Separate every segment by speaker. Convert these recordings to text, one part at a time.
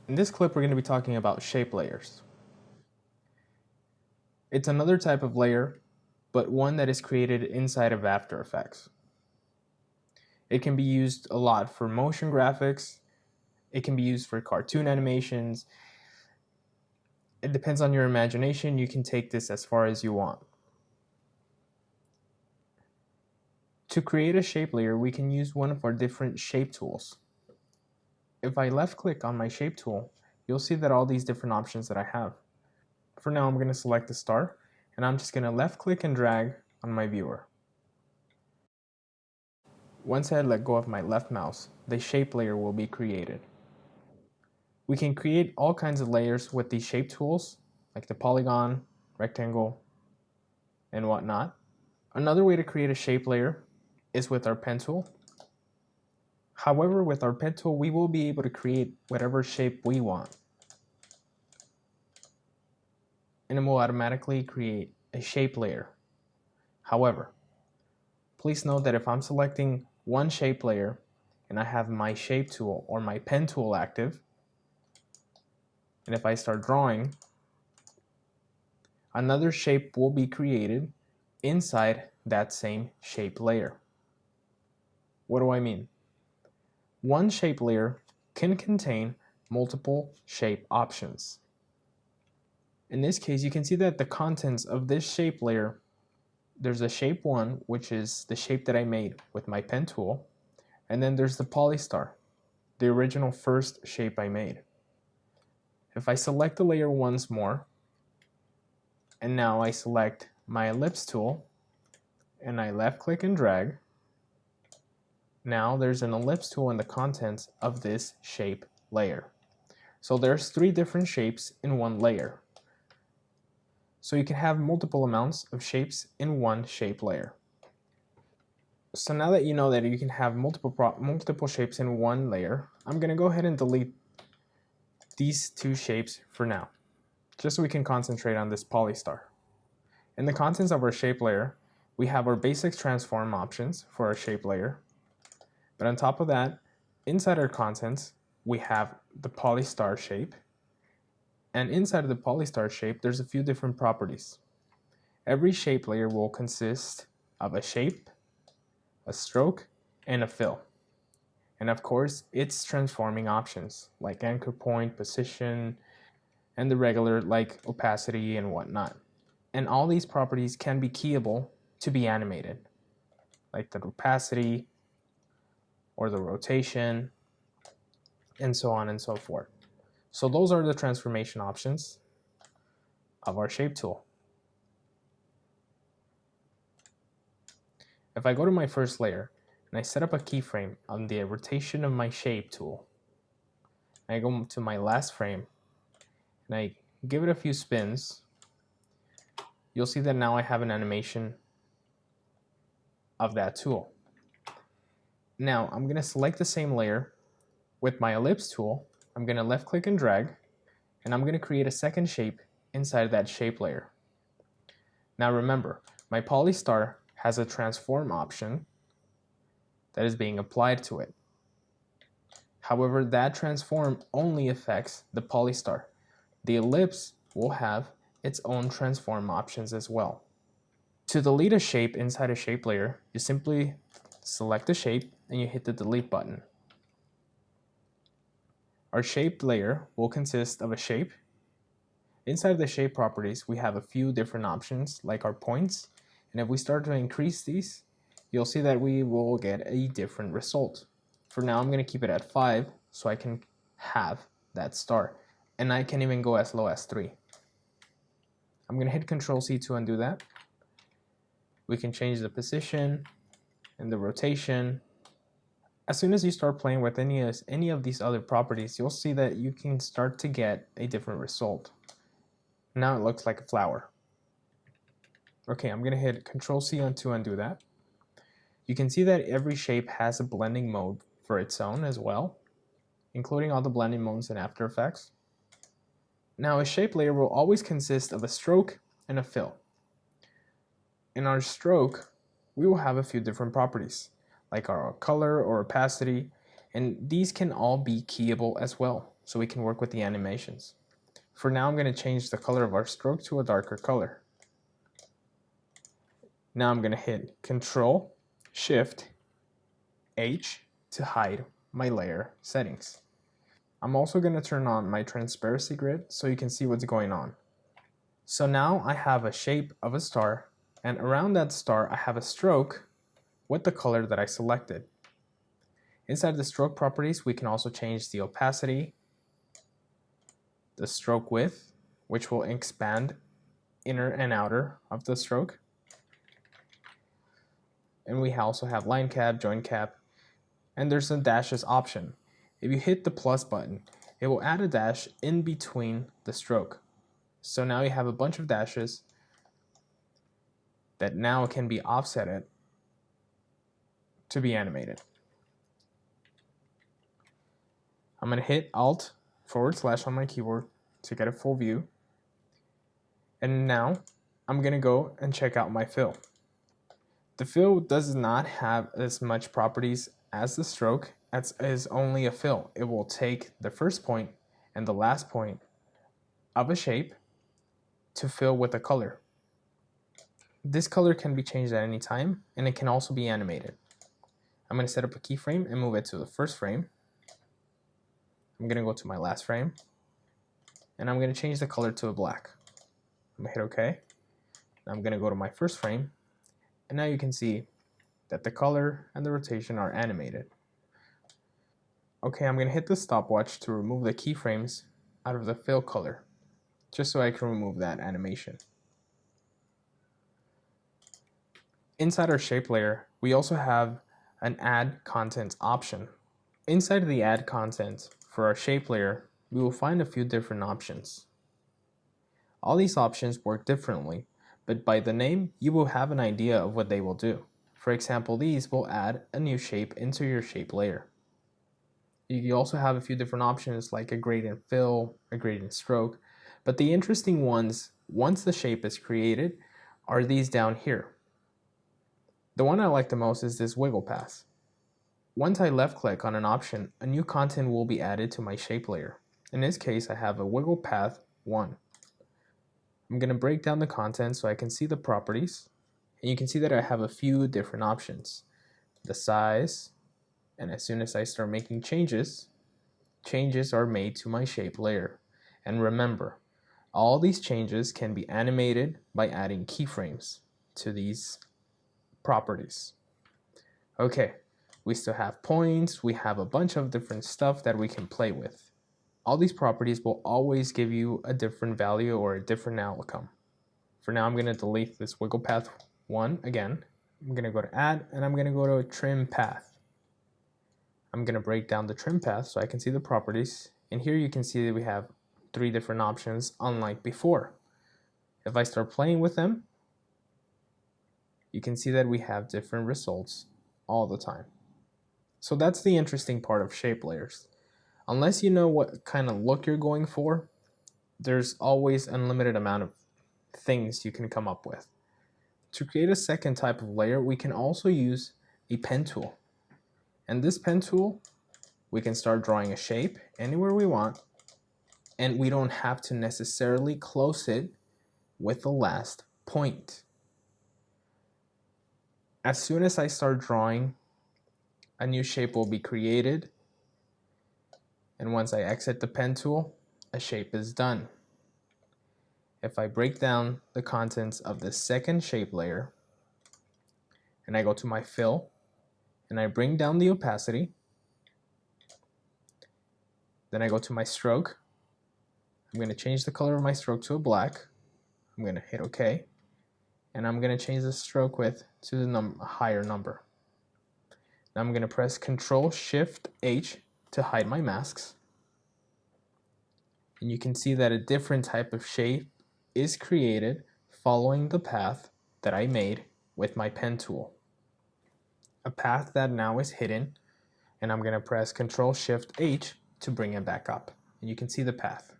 Speaker 1: In this clip, we're going to be talking about shape layers. It's another type of layer, but one that is created inside of After Effects. It can be used a lot for motion graphics. It can be used for cartoon animations. It depends on your imagination. You can take this as far as you want. To create a shape layer, we can use one of our different shape tools. If I left click on my shape tool, you'll see that all these different options that I have. For now, I'm going to select the star, and I'm just going to left click and drag on my viewer. Once I let go of my left mouse, the shape layer will be created. We can create all kinds of layers with these shape tools, like the polygon, rectangle, and whatnot. Another way to create a shape layer is with our pen tool. However, with our pen tool, we will be able to create whatever shape we want. And it will automatically create a shape layer. However, please note that if I'm selecting one shape layer and I have my shape tool or my pen tool active, and if I start drawing, another shape will be created inside that same shape layer. What do I mean? One shape layer can contain multiple shape options. In this case, you can see that the contents of this shape layer, there's a shape 1, which is the shape that I made with my pen tool, and then there's the polystar, the original first shape I made. If I select the layer once more, and now I select my ellipse tool, and I left click and drag, now there's an ellipse tool in the contents of this shape layer. So there's 3 different shapes in one layer. So you can have multiple amounts of shapes in one shape layer. So now that you know that you can have multiple shapes in one layer, I'm going to go ahead and delete these 2 shapes for now, just so we can concentrate on this polystar. In the contents of our shape layer, we have our basic transform options for our shape layer. But on top of that, inside our contents, we have the polystar shape. And inside of the polystar shape, there's a few different properties. Every shape layer will consist of a shape, a stroke, and a fill. And of course, its transforming options like anchor point, position, and the regular like opacity and whatnot. And all these properties can be keyable to be animated, like the opacity or the rotation, and so on and so forth. So those are the transformation options of our shape tool. If I go to my first layer and I set up a keyframe on the rotation of my shape tool, I go to my last frame and I give it a few spins, you'll see that now I have an animation of that tool. Now I'm going to select the same layer with my ellipse tool. I'm going to left click and drag, and I'm going to create a second shape inside that shape layer. Now remember, my polystar has a transform option that is being applied to it. However, that transform only affects the polystar. The ellipse will have its own transform options as well. To delete a shape inside a shape layer, you simply select the shape and you hit the delete button. Our shape layer will consist of a shape. Inside the shape properties, we have a few different options like our points, and if we start to increase these, you'll see that we will get a different result. For now, I'm going to keep it at 5 so I can have that star, and I can even go as low as 3. I'm going to hit Ctrl+C to undo that. We can change the position and the rotation. As soon as you start playing with any of these other properties, you'll see that you can start to get a different result. Now it looks like a flower. Okay, I'm going to hit Ctrl+C to undo that. You can see that every shape has a blending mode for its own as well, including all the blending modes in After Effects. Now a shape layer will always consist of a stroke and a fill. In our stroke, we will have a few different properties, like our color or opacity, and these can all be keyable as well. so we can work with the animations. For now, I'm going to change the color of our stroke to a darker color. Now I'm going to hit Control Shift H to hide my layer settings. I'm also going to turn on my transparency grid so you can see what's going on. So now I have a shape of a star, and around that star I have a stroke with the color that I selected. Inside the stroke properties, we can also change the opacity, the stroke width, which will expand inner and outer of the stroke. And we also have line cap, join cap, and there's a dashes option. If you hit the plus button, it will add a dash in between the stroke. So now you have a bunch of dashes that now can be offsetted to be animated. I'm going to hit Alt / on my keyboard to get a full view. And now I'm going to go and check out my fill. The fill does not have as much properties as the stroke, as is only a fill. It will take the first point and the last point of a shape to fill with a color. This color can be changed at any time, and it can also be animated. I'm going to set up a keyframe and move it to the first frame. I'm going to go to my last frame, and I'm going to change the color to a black. I'm going to hit OK. I'm going to go to my first frame, and now you can see that the color and the rotation are animated. Okay, I'm going to hit the stopwatch to remove the keyframes out of the fill color, just so I can remove that animation. Inside our shape layer, we also have an add content option. Inside of the add content for our shape layer, we will find a few different options. All these options work differently, but by the name, you will have an idea of what they will do. For example, these will add a new shape into your shape layer. You also have a few different options like a gradient fill, a gradient stroke, but the interesting ones, once the shape is created, are these down here. The one I like the most is this wiggle path. Once I left click on an option, a new content will be added to my shape layer. In this case, I have a wiggle path 1. I'm going to break down the content so I can see the properties, and you can see that I have a few different options. The size, and as soon as I start making changes, changes are made to my shape layer. And remember, all these changes can be animated by adding keyframes to these properties. Okay, we still have points, we have a bunch of different stuff that we can play with. All these properties will always give you a different value or a different outcome. For now, I'm going to delete this wiggle path 1 again. I'm going to go to add, and I'm going to go to trim path. I'm going to break down the trim path so I can see the properties. And here you can see that we have 3 different options, unlike before. If I start playing with them, you can see that we have different results all the time. So that's the interesting part of shape layers. Unless you know what kind of look you're going for, there's always an unlimited amount of things you can come up with. To create a second type of layer, we can also use a pen tool. And this pen tool, we can start drawing a shape anywhere we want, and we don't have to necessarily close it with the last point. As soon as I start drawing, a new shape will be created, and once I exit the pen tool, a shape is done. If I break down the contents of the second shape layer, and I go to my fill, and I bring down the opacity, then I go to my stroke, I'm going to change the color of my stroke to a black, I'm going to hit OK, and I'm going to change the stroke width to the higher number. Now I'm going to press Control Shift H to hide my masks. And you can see that a different type of shape is created following the path that I made with my pen tool. A path that now is hidden, and I'm going to press Control Shift H to bring it back up. And you can see the path.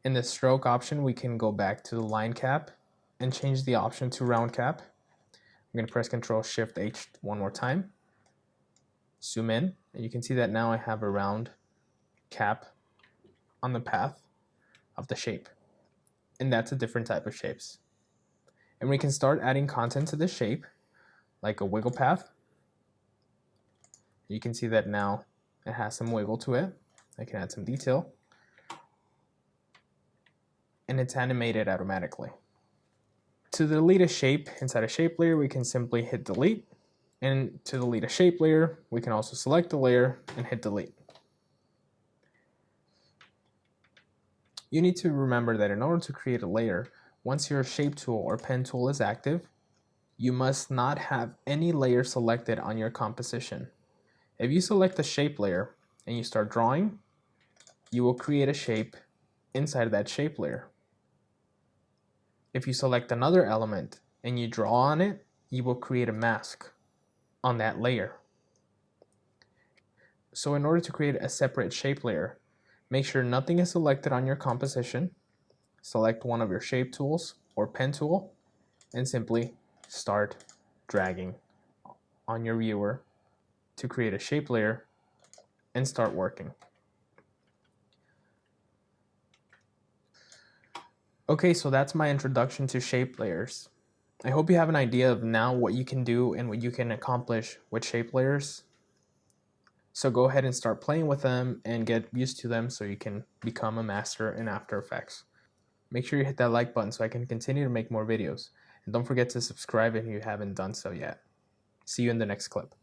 Speaker 1: In the stroke option, we can go back to the line cap and change the option to round cap. I'm going to press Control Shift H one more time. Zoom in, and you can see that now I have a round cap on the path of the shape. And that's a different type of shapes. And we can start adding content to the shape, like a wiggle path. You can see that now it has some wiggle to it. I can add some detail. And it's animated automatically. To delete a shape inside a shape layer, we can simply hit delete. And to delete a shape layer, we can also select the layer and hit delete. You need to remember that in order to create a layer, once your shape tool or pen tool is active, you must not have any layer selected on your composition. If you select the shape layer and you start drawing, you will create a shape inside of that shape layer. If you select another element and you draw on it, you will create a mask on that layer. So in order to create a separate shape layer, make sure nothing is selected on your composition. Select one of your shape tools or pen tool and simply start dragging on your viewer to create a shape layer and start working. Okay, so that's my introduction to shape layers. I hope you have an idea of now what you can do and what you can accomplish with shape layers. So go ahead and start playing with them and get used to them so you can become a master in After Effects. Make sure you hit that like button so I can continue to make more videos. And don't forget to subscribe if you haven't done so yet. See you in the next clip.